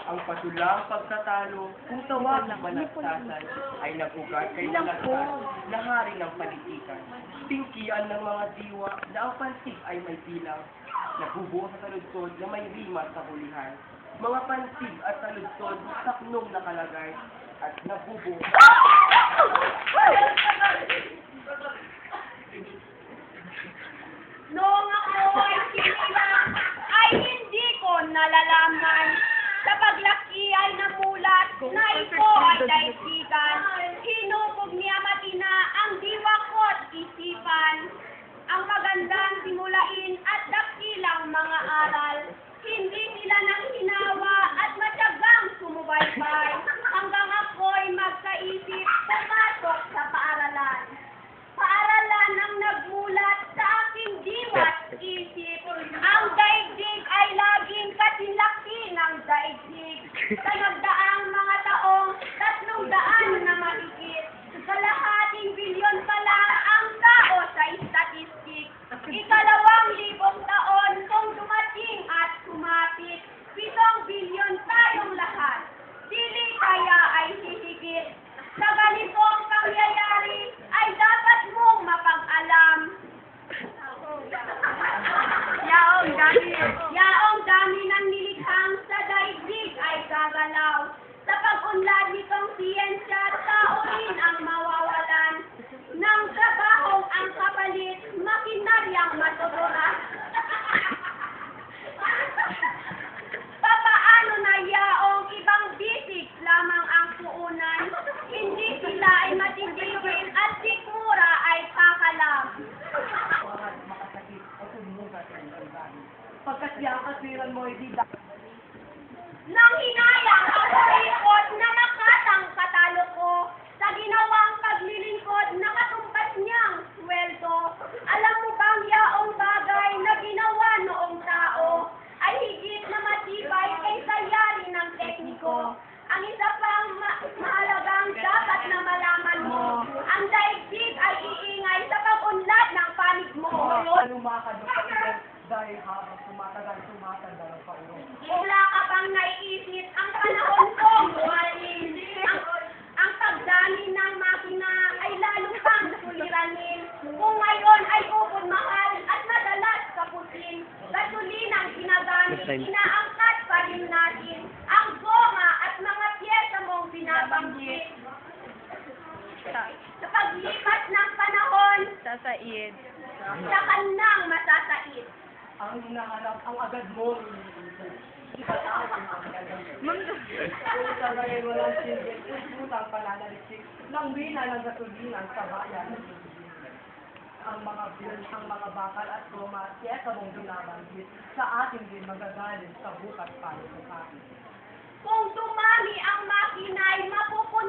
Ang patulang pagkatalo, kung tawagin managsasan, ay nagugat kay Malagsan na hari ng palitikan. Tingkian ng mga diwa na ang pansig ay may bilang, nabubuo sa taludsod na may rima sa hulihan. Mga pansig at taludsod saknong nakalagay at nabubuo. Noong ako ay sinilang, ay hindi ko nalalaman. Sa paglaki ay namulat na ito ay daigdigan. Hinubog niya matina ang diwa ko't isipan. Ang magandang simulain at dakilang mga aral. Hindi sila nang hinawa at matyagang sumubaybay. Hanggang ako'y magkaisip, pumasok sa paaralan. Paaralan ang nagmulat sa aking diwa't isip. Ang daigdig ay laging kasinlaki ng daigdig. Sa nagdaang mga taong 300 na mahigit. Kalahating bilyon pa lang ang tao sa statistik. 2,000 taon kung dumating at sumapit. 7 bilyon tayong lahat. Dili kaya ay hihigit. Sa ganitong pangyayari ay dapat mong mapag-alam. Yaong dami ng nilikhang sa daigdig ay gagalaw. Sa pag-unlad nitong siyensya, tao rin ang mawawalan. Ng trabahong ang kapalit, makinaryang matutura. Papaano na yaong ibang bisig lamang ang puunan? Hindi sila ay matitigil at sikmura ay kakalam. Pagkasyakasiran mo, hindi Nang hinayang ang ikot na nakatang katalo ko, sa ginawang paglilingkod na katumpas niyang sweldo. Alam mo bang yaong bagay na ginawa noong tao ay higit na matibay kaysa yari ng tekniko. Ang isa pang mahalagang dapat na malaman mo, ang daigdig ay iingay sa pag-unlad ng panig mo. lumakad ng paulong dahil habang tumatagal ang paulong. Wala ka bang naiisip ang panahon kong buhayin? Ang pagdami ng makina ay lalo pang suliranin. Kung ngayon ay upod mahal at madalas kapusin, gasulinang ginagamit, inaangkat pa rin natin ang goma at mga pyesa mong binabanggit. Sa paglipas ng panahon, Sasaid. saka nang masasaid. Ang hinahanap, ang agad mo, ipatawin ang agad. Kung sa ngayon walang silbi, utang pananalisik, ng wina ng gasulinan sa bayan. Ang mga bakal at goma, siyesa mong binabanggit, sa atin din magagaling sa bukas para sa akin. Kung dumami ang makina'y mapupunta